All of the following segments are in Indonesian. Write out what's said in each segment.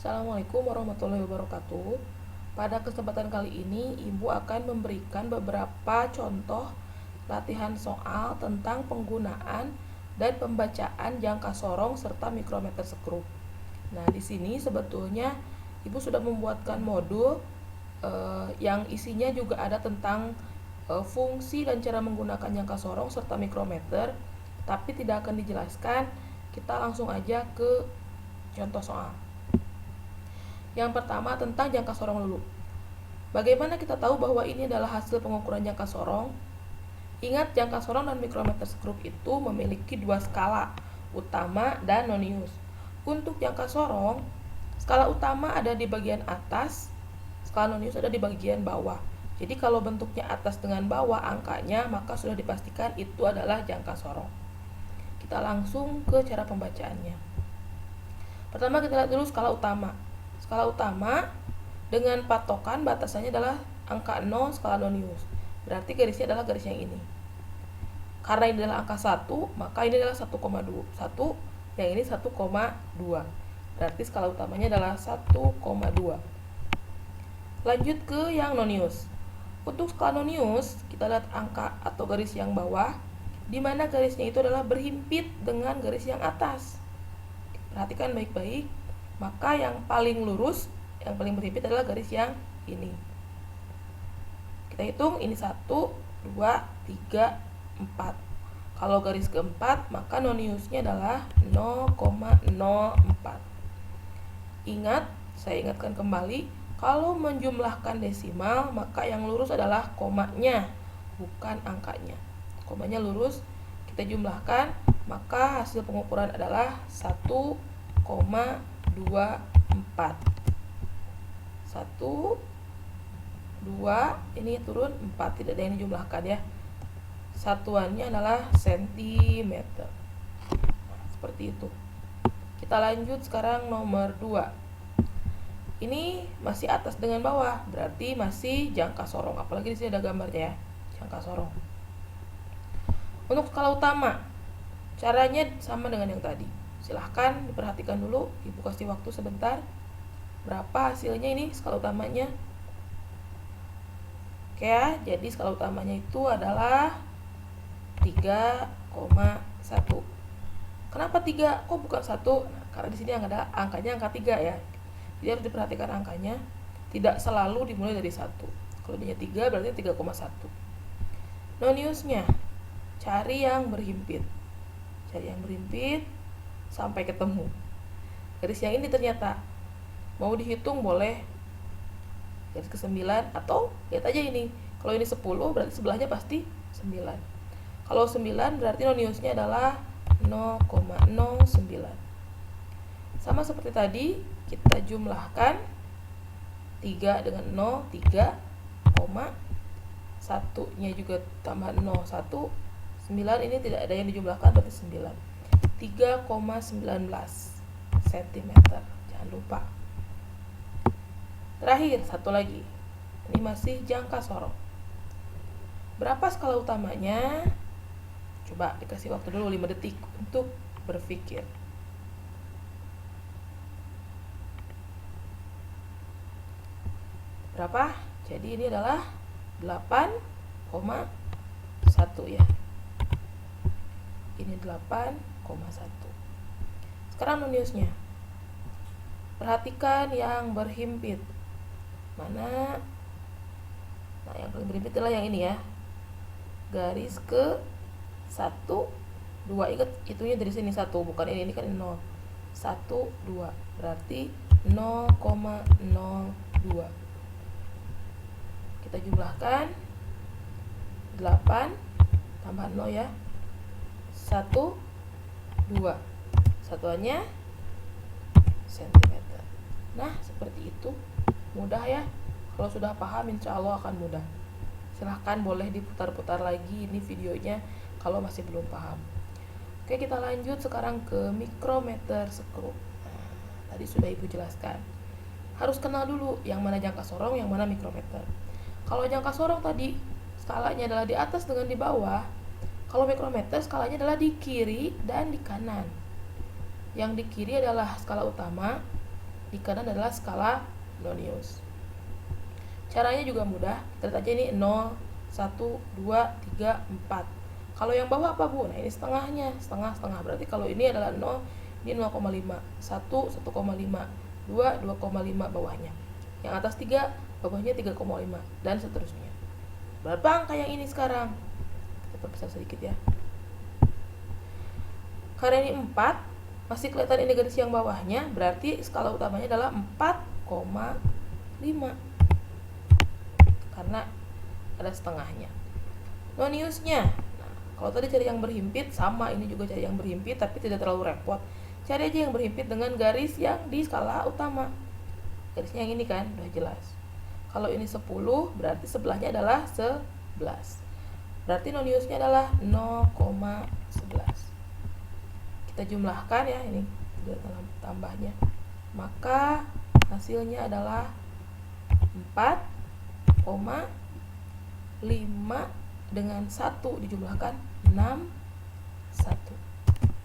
Assalamualaikum warahmatullahi wabarakatuh. Pada kesempatan kali ini, Ibu akan memberikan beberapa contoh latihan soal tentang penggunaan dan pembacaan jangka sorong serta mikrometer skrup. Nah, di sini sebetulnya Ibu sudah membuatkan modul yang isinya juga ada tentang fungsi dan cara menggunakan jangka sorong serta mikrometer, tapi tidak akan dijelaskan. Kita langsung aja ke contoh soal. Yang pertama tentang jangka sorong dulu. Bagaimana kita tahu bahwa ini adalah hasil pengukuran jangka sorong? Ingat, jangka sorong dan mikrometer skrup itu memiliki dua skala, utama dan nonius. Untuk jangka sorong, skala utama ada di bagian atas, skala nonius ada di bagian bawah. Jadi kalau bentuknya atas dengan bawah angkanya, maka sudah dipastikan itu adalah jangka sorong. Kita langsung ke cara pembacaannya. Pertama kita lihat dulu skala utama. Skala utama dengan patokan batasannya adalah angka 0 skala nonius. Berarti garisnya adalah garis yang ini. Karena ini adalah angka 1, maka ini adalah 1,2. Yang ini 1,2. Berarti skala utamanya adalah 1,2. Lanjut ke yang nonius. Untuk skala nonius, kita lihat angka atau garis yang bawah, di mana garisnya itu adalah berhimpit dengan garis yang atas. Perhatikan baik-baik. Maka yang paling lurus, yang paling berhimpit adalah garis yang ini. Kita hitung, ini 1, 2, 3, 4. Kalau garis keempat, maka noniusnya adalah 0,04. Ingat, saya ingatkan kembali, kalau menjumlahkan desimal, maka yang lurus adalah komanya, bukan angkanya. Komanya lurus, kita jumlahkan, maka hasil pengukuran adalah 1,24. 1, 2, ini turun 4, tidak ada yang dijumlahkan ya. Satuannya adalah sentimeter. Nah, seperti itu. Kita lanjut sekarang nomor 2. Ini masih atas dengan bawah, berarti masih jangka sorong. Apalagi di sini ada gambarnya ya, jangka sorong. Untuk skala utama, caranya sama dengan yang tadi. Silahkan diperhatikan dulu, Ibu kasih waktu sebentar. Berapa hasilnya ini skala utamanya? Oke ya, jadi skala utamanya itu adalah 3,1. Kenapa 3? Kok bukan 1? Nah, karena di sini ada angkanya angka 3 ya. Jadi harus diperhatikan angkanya, tidak selalu dimulai dari 1. Kalau dia 3 berarti 3,1. Noniusnya, cari yang berhimpit. Cari yang berhimpit sampai ketemu. Garis yang ini ternyata mau dihitung boleh garis ke-9 atau lihat aja ini. Kalau ini 10 berarti sebelahnya pasti 9. Kalau 9 berarti noniusnya adalah 0,09. Sama seperti tadi, kita jumlahkan 3 dengan 0, 3, 1-nya juga tambah 0, 1, 9 ini tidak ada yang dijumlahkan berarti 9. 3,19 cm. Jangan lupa. Terakhir, satu lagi. Ini masih jangka sorong. Berapa skala utamanya? Coba dikasih waktu dulu 5 detik untuk berpikir. Berapa? Jadi ini adalah 8,1 ya. Ini 8,1. Sekarang noniusnya. Perhatikan yang berhimpit. Mana? Nah, yang paling berhimpit adalah yang ini ya. Garis ke 1, 2. Ingat, itunya dari sini 1, bukan ini kan 0. 1, 2. Berarti 0,02. Kita jumlahkan 8 tambah 0 ya. 1, 2. Satuannya cm. Nah, seperti itu. Mudah ya. Kalau sudah paham, insya Allah akan mudah. Silahkan boleh diputar-putar lagi ini videonya kalau masih belum paham. Oke, kita lanjut sekarang ke mikrometer skrup. Nah, tadi sudah Ibu jelaskan. Harus kenal dulu yang mana jangka sorong, yang mana mikrometer. Kalau jangka sorong tadi skalanya adalah di atas dengan di bawah. Kalau mikrometer skalanya adalah di kiri dan di kanan. Yang di kiri adalah skala utama, di kanan adalah skala Nonius. Caranya juga mudah, kita lihat aja ini 0, 1, 2, 3, 4. Kalau yang bawah apa Bu? Nah ini setengahnya, setengah-setengah. Berarti kalau ini adalah 0, ini 0,5, 1, 1,5, 2, 2,5 bawahnya. Yang atas 3, bawahnya 3,5, dan seterusnya. Berapa angka yang ini sekarang? Kita perbesar sedikit ya. Karena ini 4, masih kelihatan ini garis yang bawahnya, berarti skala utamanya adalah 4,5. Karena ada setengahnya. Noniusnya, nah, kalau tadi cari yang berhimpit, sama ini juga cari yang berhimpit, tapi tidak terlalu repot. Cari aja yang berhimpit dengan garis yang di skala utama. Garisnya yang ini kan, udah jelas. Kalau ini 10, berarti sebelahnya adalah 11. Berarti noniusnya adalah 0,11. Kita jumlahkan ya, ini dalam tambahnya. Maka hasilnya adalah 4,5 dengan 1 dijumlahkan 61.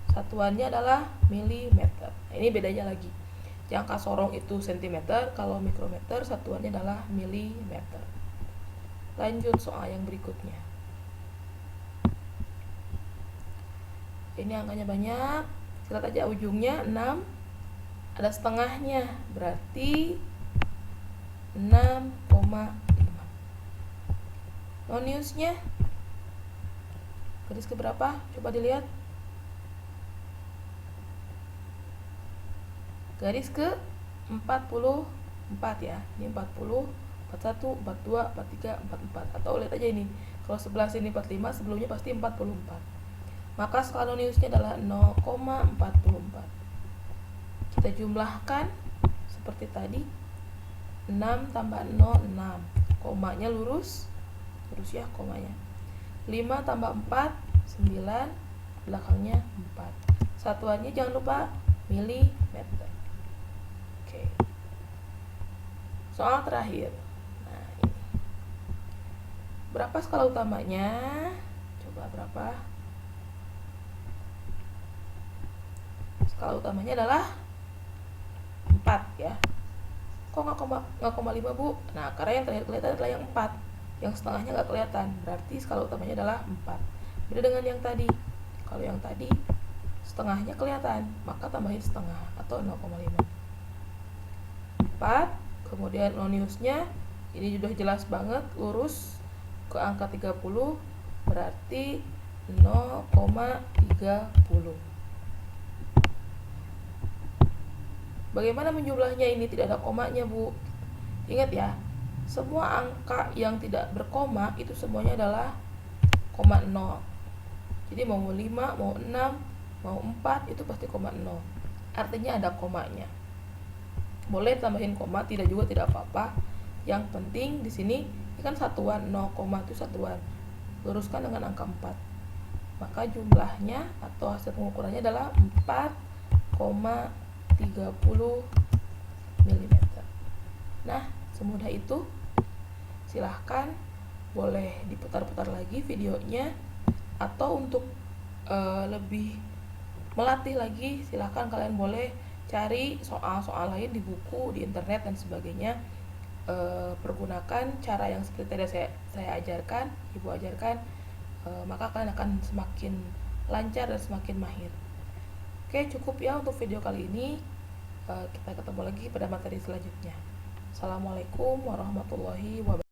Satuannya adalah milimeter. Nah, ini bedanya lagi. Jangka sorong itu sentimeter, kalau mikrometer satuannya adalah milimeter. Lanjut soal yang berikutnya. Ini angkanya banyak. Lihat aja ujungnya 6, ada setengahnya, berarti 6,5. Noniusnya garis keberapa? Coba dilihat. Garis ke 44 ya. Ini 40, 41, 42, 43, 44. Atau lihat aja ini. Kalau sebelah sini 45, sebelumnya pasti 44. Maka skala noniusnya adalah 0,44. Kita jumlahkan seperti tadi. 6 tambah 0, 6. Komanya lurus ya komanya. 5 tambah 4, 9. Belakangnya 4. Satuannya jangan lupa milimeter. Oke. Soal terakhir. Nah, ini. Berapa skala utamanya? Coba berapa? Skala utamanya adalah 4 ya. Kok 0,5 Bu? Nah, karena yang terakhir kelihatan adalah yang 4. Yang setengahnya nggak kelihatan. Berarti skala utamanya adalah 4. Beda dengan yang tadi. Kalau yang tadi setengahnya kelihatan, maka tambahin setengah atau 0,5. 4, kemudian noniusnya ini sudah jelas banget lurus ke angka 30, berarti 0,30. Bagaimana menjumlahnya ini tidak ada komanya Bu? Ingat ya, semua angka yang tidak berkoma itu semuanya adalah koma 0. Jadi mau 5, mau 6, mau 4 itu pasti koma 0. Artinya ada komanya. Boleh tambahin koma, tidak juga tidak apa-apa. Yang penting di sini ini kan satuan, 0, itu satuan. Luruskan dengan angka 4. Maka jumlahnya atau hasil pengukurannya adalah 4,30 mm. Nah, semudah itu. Silahkan boleh diputar-putar lagi videonya, atau untuk lebih melatih lagi silahkan kalian boleh cari soal-soal lain di buku, di internet dan sebagainya. Pergunakan cara yang seperti tadi saya ajarkan, Ibu ajarkan, maka kalian akan semakin lancar dan semakin mahir. Oke, cukup ya untuk video kali ini. Kita ketemu lagi pada materi selanjutnya. Assalamualaikum warahmatullahi wabarakatuh.